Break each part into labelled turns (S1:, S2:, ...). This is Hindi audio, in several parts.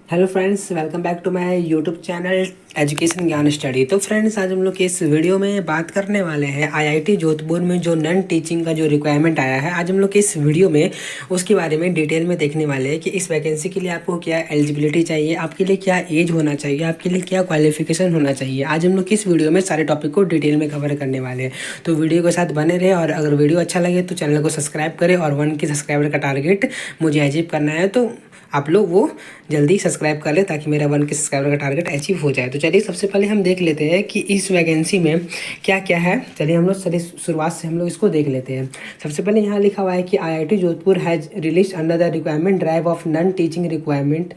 S1: Hello friends, welcome back to my YouTube channel education Gyan study. तो फ्रेंड्स, आज हम लोग इस वीडियो में बात करने वाले हैं आईआईटी जोधपुर में जो नन टीचिंग का जो रिक्वायरमेंट आया है। आज हम लोग इस वीडियो में उसके बारे में डिटेल में देखने वाले हैं कि इस वैकेंसी के लिए आपको क्या एलिजिबिलिटी चाहिए, आपके लिए क्या एज होना चाहिए, आपके लिए क्या क्वालिफिकेशन होना चाहिए। आज हम लोग इस वीडियो में सारे टॉपिक को डिटेल में कवर करने वाले हैं, तो वीडियो के साथ बने रहे। और अगर वीडियो अच्छा लगे तो चैनल को सब्सक्राइब करें, और 1 के सब्सक्राइबर का टारगेट मुझे अचीव करना है, तो आप लोग वो जल्दी सब्सक्राइब कर ले ताकि मेरा 1 के सब्सक्राइबर का टारगेट अचीव हो जाए। तो चलिए सबसे पहले हम देख लेते हैं कि इस वैकेंसी में क्या क्या है। चलिए हम लोग चलिए शुरुआत से हम लोग इसको देख लेते हैं। सबसे पहले यहाँ लिखा हुआ है कि IIT Jodhpur has release under the requirement drive of non teaching requirement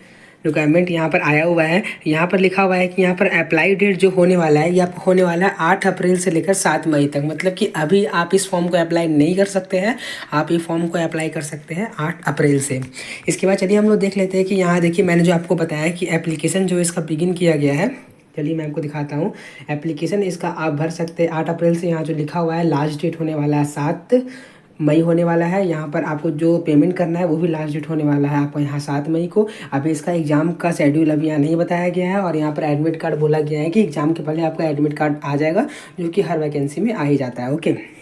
S1: यहाँ पर आया हुआ है। यहाँ पर लिखा हुआ है कि यहाँ पर अप्लाई डेट जो होने वाला है, यह होने वाला है 8 अप्रैल से लेकर 7 मई तक। मतलब कि अभी आप इस फॉर्म को अप्लाई नहीं कर सकते हैं, आप ये फॉर्म को अप्लाई कर सकते हैं 8 अप्रैल से। इसके बाद चलिए हम लोग देख लेते हैं कि यहाँ देखिए मैंने जो आपको बताया कि एप्लीकेशन जो इसका बिगिन किया गया है। चलिए मैं आपको दिखाता हूँ। एप्लीकेशन इसका आप भर सकते हैं 8 अप्रैल से। यहाँ जो लिखा हुआ है लास्ट डेट होने वाला है 7 मई होने वाला है। यहाँ पर आपको जो पेमेंट करना है वो भी लास्ट डेट होने वाला है आपको यहाँ 7 मई को। अभी इसका एग्ज़ाम का शेड्यूल अभी यहाँ नहीं बताया गया है, और यहाँ पर एडमिट कार्ड बोला गया है कि एग्ज़ाम के पहले आपका एडमिट कार्ड आ जाएगा, जो कि हर वैकेंसी में आ ही जाता है। ओके,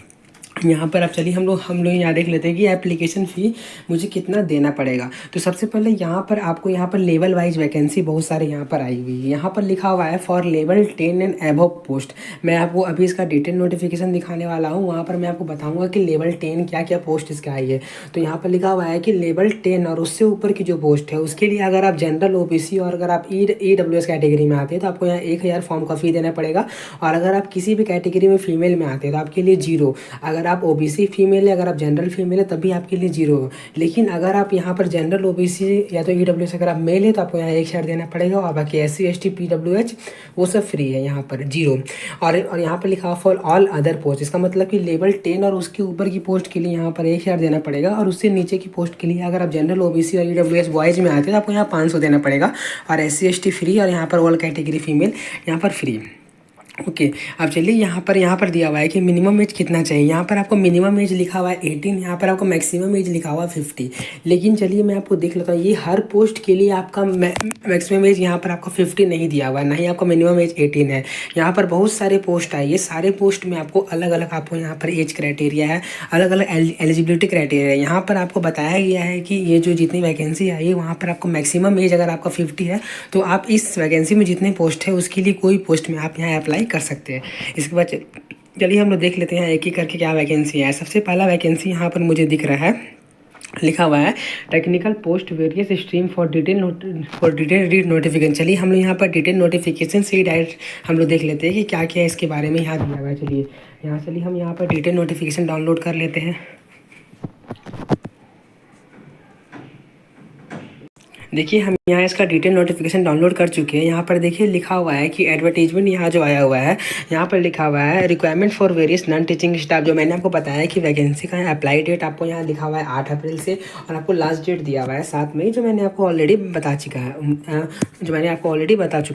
S1: यहाँ पर अब चलिए हम लोग यहाँ देख लेते हैं कि एप्लीकेशन फ़ी मुझे कितना देना पड़ेगा। तो सबसे पहले यहाँ पर आपको यहाँ पर लेवल वाइज वैकेंसी बहुत सारे यहाँ पर आई हुई है। यहाँ पर लिखा हुआ है for level 10 and above post. मैं आपको अभी इसका डिटेल नोटिफिकेशन दिखाने वाला हूँ, वहाँ पर मैं आपको बताऊँगा कि लेवल 10 क्या क्या पोस्ट इसका आई है। तो यहाँ पर लिखा हुआ है कि लेवल 10 और उससे ऊपर की जो पोस्ट है उसके लिए अगर आप जनरल ओबीसी और अगर आप EWS कैटेगरी में आते हैं तो आपको यहाँ 1000 फॉर्म का फ़ी देना पड़ेगा। और अगर आप किसी भी कैटेगरी में फीमेल में आते हैं तो आपके लिए 0। अगर आप ओबीसी फीमेल है, अगर आप जनरल फीमेल है तब भी आपके लिए 0 हो। लेकिन अगर आप यहाँ पर जनरल ओबीसी या तो EWS अगर आप मेल है तो आपको यहाँ 1 शेयर देना पड़ेगा, और बाकी SC ST PWH वो सब फ्री है, यहाँ पर 0। और यहाँ पर लिखा फॉर ऑल अदर पोस्ट। इसका मतलब कि लेवल 10 और उसके ऊपर की पोस्ट के लिए यहाँ पर 1 शेयर देना पड़ेगा, और उससे नीचे की पोस्ट के लिए अगर आप जनरल ओबीसी और EWS बॉयज़ में आते हैं तो आपको यहाँ 500 देना पड़ेगा, और SC ST फ्री, और यहाँ पर ऑल कैटेगरी फीमेल यहाँ पर फ्री। ओके, अब चलिए यहाँ पर दिया हुआ है कि मिनिमम एज कितना चाहिए। यहाँ पर आपको मिनिमम एज लिखा हुआ है 18, यहाँ पर आपको मैक्सिमम एज लिखा हुआ है 50। लेकिन चलिए मैं आपको देख लेता हूँ, ये हर पोस्ट के लिए आपका मैक्सिमम एज यहाँ पर आपको 50 नहीं दिया हुआ है, ना ही आपको मिनिमम एज 18 है। यहाँ पर बहुत सारे पोस्ट आए, ये सारे पोस्ट में आपको अलग अलग आपको यहाँ पर एज क्राइटेरिया है, अलग अलग एलिजिबिलिटी क्राइटेरिया है। यहाँ पर आपको बताया गया है कि ये जो जितनी वैकेंसी आई है वहाँ पर आपको मैक्सिमम एज अगर आपका 50 है तो आप इस वैकेंसी में जितने पोस्ट है उसके लिए कोई पोस्ट में आप यहाँ अप्लाई कर सकते हैं। इसके बाद चलिए हम लोग देख लेते हैं एक एक करके क्या वैकेंसी है। सबसे पहला वैकेंसी यहाँ पर मुझे दिख रहा है, लिखा हुआ है technical post various stream for detail notification. चलिए हम लोग यहाँ पर डिटेल नोटिफिकेशन से डायरेक्ट हम लोग देख लेते हैं कि क्या क्या इसके बारे में यहाँ दिया हुआ है। चलिए हम यहाँ पर डिटेल नोटिफिकेशन डाउनलोड कर लेते हैं। देखिए हम यहाँ इसका डिटेल नोटिफिकेशन डाउनलोड कर चुके हैं। यहाँ पर देखिए लिखा हुआ है कि एडवर्टीजमेंट यहाँ जो आया हुआ है, यहाँ पर लिखा हुआ है requirement for various non teaching staff. जो मैंने आपको बताया कि वैकेंसी का अप्लाई डेट आपको यहाँ लिखा हुआ है 8 अप्रैल से, और आपको लास्ट डेट दिया हुआ है 7 मई, जो मैंने आपको ऑलरेडी बता चुका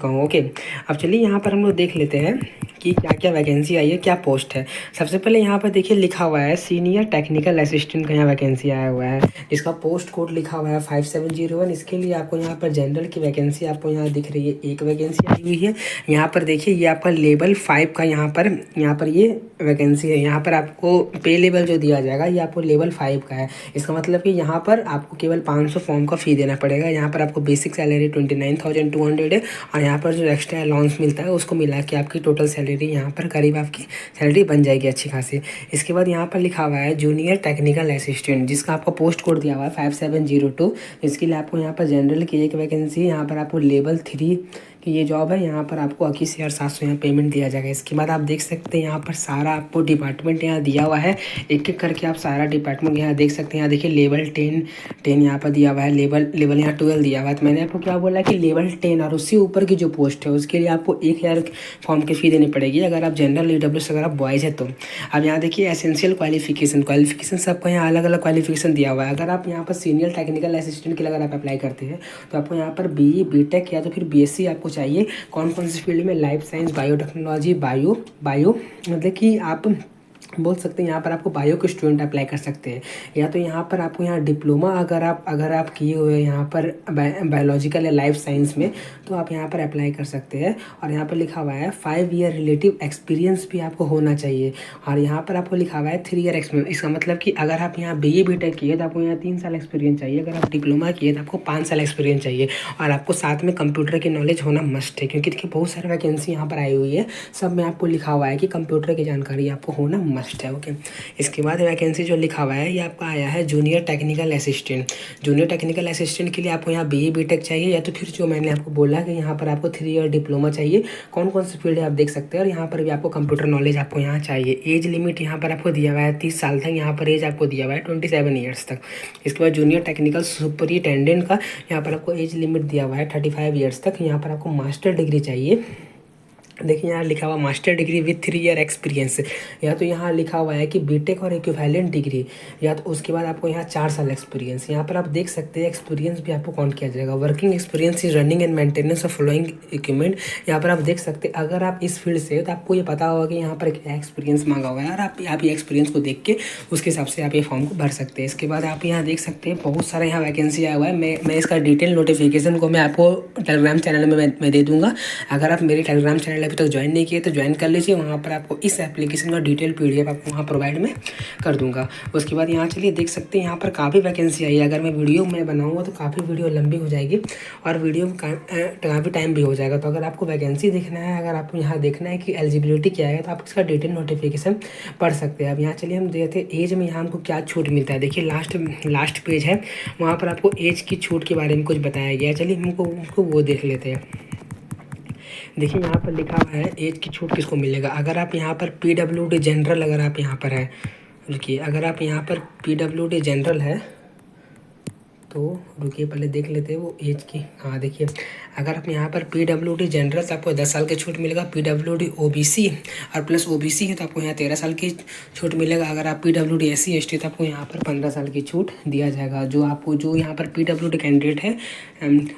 S1: हूँ। ओके, अब चलिए यहाँ पर हम लोग देख लेते हैं कि क्या क्या वैकेंसी आई है, क्या पोस्ट है। सबसे पहले यहाँ पर देखिए लिखा हुआ है सीनियर टेक्निकल असिस्टेंट का यहाँ वैकेंसी आया हुआ है, जिसका पोस्ट कोड लिखा हुआ है 5701। इसके लिए आपको यहाँ पर जनरल की वैकेंसी आपको यहाँ दिख रही है, एक वैकेंसी आई हुई है। यहाँ पर देखिए ये आपका लेवल 5 का यहाँ पर ये वैकेंसी है। यहाँ पर आपको पे लेवल जो दिया जाएगा ये आपको लेवल 5 का है। इसका मतलब कि यहाँ पर आपको केवल 500 फॉर्म का फ़ी देना पड़ेगा। यहाँ पर आपको बेसिक सैलरी 29,200 है, और यहाँ पर जो एक्स्ट्रा अलाउंस मिलता है उसको मिला के आपकी टोटल सैलरी यहाँ पर करीब आपकी सैलरी बन जाएगी अच्छी खासी। इसके बाद यहाँ पर लिखा हुआ है जूनियर टेक्निकल असिस्टेंट, जिसका आपको पोस्ट कोड दिया हुआ है 5702। इसके लिए आपको यहाँ पर जनरल की एक वैकेंसी, यहाँ पर आपको लेवल 3 कि ये जॉब है। यहाँ पर आपको 21,700 यहाँ पेमेंट दिया जाएगा। इसके बाद आप देख सकते हैं यहाँ पर सारा आपको डिपार्टमेंट यहाँ दिया हुआ है, एक एक करके आप सारा डिपार्टमेंट यहाँ देख सकते हैं। यहाँ देखिए लेवल 10 यहाँ पर दिया हुआ है, लेवल यहाँ 12 दिया हुआ है। तो मैंने आपको क्या बोला कि लेवल 10 और उससे ऊपर की जो पोस्ट है उसके लिए आपको 1000 फॉर्म की फ़ी देनी पड़ेगी, अगर आप जनरल EWS अगर आप बॉयज़ है तो। अब यहाँ देखिए एसेंशियल क्वालिफिकेशन सबका यहाँ अलग अलग क्वालिफिकेशन दिया हुआ है। अगर आप यहाँ पर सीनियर टेक्निकल असिस्टेंट के लिए अगर आप अप्लाई करते हैं तो आपको यहाँ पर BE BTech या तो फिर BSc आपको चाहिए। कौन कौन सी फील्ड में, लाइफ साइंस, बायोटेक्नोलॉजी, बायो मतलब कि आप बोल सकते हैं यहाँ पर आपको बायो के स्टूडेंट अप्लाई कर सकते हैं, या तो यहाँ पर आपको यहाँ डिप्लोमा अगर आप किए हुए हैं यहाँ पर बायोलॉजिकल या लाइफ साइंस में, तो आप यहाँ पर अप्लाई कर सकते हैं। और यहाँ पर लिखा हुआ है 5 ईयर रिलेटिव एक्सपीरियंस भी आपको होना चाहिए। और यहाँ पर आपको लिखा हुआ है 3 ईयर एक्सपीरियंस। इसका मतलब कि अगर आप यहाँ BE BTech किए तो आपको यहाँ 3 साल एक्सपीरियंस चाहिए, अगर आप डिप्लोमा किए तो आपको 5 साल एक्सपीरियंस चाहिए। और आपको साथ में कंप्यूटर की नॉलेज होना मस्ट है, क्योंकि देखिए बहुत सारी वैकेंसी यहाँ पर आई हुई है, सब में आपको लिखा हुआ है कि कंप्यूटर की जानकारी आपको होना मस्ट है। ओके, इसके बाद वैकेंसी जो लिखा हुआ है ये आपका आया है junior technical assistant. Junior technical assistant के लिए आपको यहाँ BE BTech चाहिए, या तो फिर जो मैंने आपको बोला कि यहाँ पर आपको 3 ईयर डिप्लोमा चाहिए। कौन कौन से फील्ड है आप देख सकते हैं। और यहाँ पर भी आपको कंप्यूटर नॉलेज आपको यहाँ चाहिए। एज लिमिट यहाँ पर आपको दिया हुआ है 30 साल तक, यहाँ पर एज आपको दिया हुआ है 27 ईयर्स तक। इसके बाद जूनियर टेक्निकल सुपरिटेंडेंट का यहाँ पर आपको एज लिमिट दिया हुआ है 35 ईयर्स तक। यहाँ पर आपको मास्टर डिग्री चाहिए। देखिए यहाँ लिखा हुआ master degree with 3 year experience, या तो यहाँ लिखा हुआ है कि बीटेक और इक्विवेलेंट डिग्री, या तो उसके बाद आपको यहाँ 4 साल एक्सपीरियंस। यहाँ पर आप देख सकते हैं एक्सपीरियंस भी आपको काउंट किया जाएगा। Working experience is running and maintenance of following equipment. यहाँ पर आप देख सकते हैं अगर आप इस फील्ड से, तो आपको ये पता होगा कि यहाँ पर क्या एक्सपीरियंस मांगा हुआ है, और आप ये एक्सपीरियंस को देख के उसके हिसाब से आप ये फॉर्म को भर सकते हैं। इसके बाद आप यहाँ देख सकते हैं बहुत सारा यहाँ वैकेंसी आया हुआ है। मैं इसका डिटेल नोटिफिकेशन को मैं आपको टेलीग्राम चैनल में मैं दे दूँगा। अगर आप मेरे टेलीग्राम चैनल अभी तक ज्वाइन नहीं किए तो ज्वाइन कर लीजिए। वहाँ पर आपको इस एप्लीकेशन का डिटेल PDF आपको वहाँ प्रोवाइड में कर दूँगा। उसके बाद यहाँ चलिए देख सकते हैं यहाँ पर काफ़ी वैकेंसी आई है। अगर मैं वीडियो में बनाऊँगा तो काफ़ी वीडियो लंबी हो जाएगी और वीडियो में काफ़ी टाइम भी हो जाएगा। तो अगर आपको वैकेंसी देखना है, अगर आपको यहाँ देखना है कि एलिजिबिलिटी क्या है, तो आप इसका डिटेल नोटिफिकेशन पढ़ सकते हैं। अब यहाँ चलिए हम देखते हैं एज में यहाँ हमको क्या छूट मिलता है। देखिए लास्ट पेज है, वहाँ पर आपको एज की छूट के बारे में कुछ बताया गया है। चलिए हमको वो देख लेते हैं। देखिए यहाँ पर लिखा हुआ है एज की छूट किसको मिलेगा। अगर आप यहाँ पर PWD जनरल अगर आप यहाँ पर है, रुकिए, अगर आप यहाँ पर PWD जनरल है तो रुकिए पहले देख लेते हैं वो एज की। हाँ देखिए, अगर आप यहाँ पर PWD जनरल तो आपको 10 साल की छूट मिलेगा। PWD OBC और प्लस OBC है तो आपको यहाँ 13 साल की छूट मिलेगा। अगर आप PWD SC ST तो आपको यहाँ पर 15 साल की छूट दिया जाएगा। जो यहाँ पर PWD कैंडिडेट है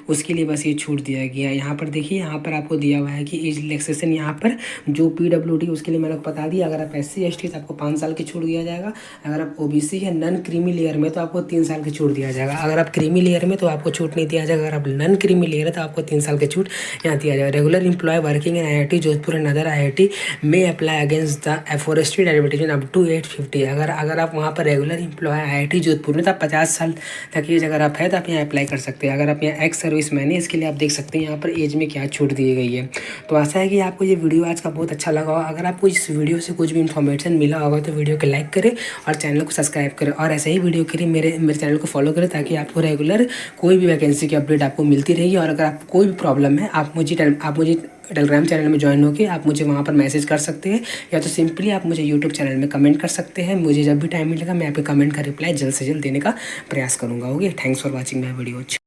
S1: उसके लिए बस ये छूट दिया गया है। यहाँ पर देखिए, यहाँ पर आपको दिया हुआ है कि एज रिलैक्सेशन यहाँ पर जो PWD उसके लिए मैंने बता दिया। अगर आप SC ST तो आपको 5 साल की छूट दिया जाएगा। अगर आप OBC है नॉन क्रीमी लेयर में तो आपको 3 साल की छूट दिया जाएगा। अगर आप क्रीमी लेयर में तो आपको छूट नहीं दिया जाएगा। अगर आप नॉन क्रीमी लेयर है तो आपको 3 साल की छूट यहाँ दिया जाएगा। Regular employ working in IIT Jodhpur and other IIT में apply against the aforesaid advertisement up to 850। अगर आप वहाँ पर रेगुलर एम्प्लॉय IIT जोधपुर में तो आप 50 साल तक एज अगर आप है तो आप यहाँ अप्लाई कर सकते हैं। अगर आप यहाँ एक्स सर्विस मैन है, इसके लिए आप देख सकते हैं यहाँ पर एज में क्या छूट दी गई है। तो आशा है कि आपको ये वीडियो आज का बहुत अच्छा लगा होगा। अगर आपको इस वीडियो से कुछ भी इन्फॉर्मेशन मिला होगा तो वीडियो को लाइक करें और चैनल को सब्सक्राइब करें, और ऐसे ही वीडियो के लिए मेरे चैनल को फॉलो करें, ताकि आपको रेगुलर कोई भी वैकेंसी की अपडेट आपको मिलती रहेगी। और अगर आपको कोई भी प्रॉब्लम है, आप मुझे टेलीग्राम चैनल में ज्वाइन होकर आप मुझे वहाँ पर मैसेज कर सकते हैं, या तो सिंपली आप मुझे यूट्यूब चैनल में कमेंट कर सकते हैं। मुझे जब भी टाइम मिलेगा मैं आपके कमेंट का रिप्लाई जल्द से जल्द देने का प्रयास करूँगा। Okay, thanks for watching my video.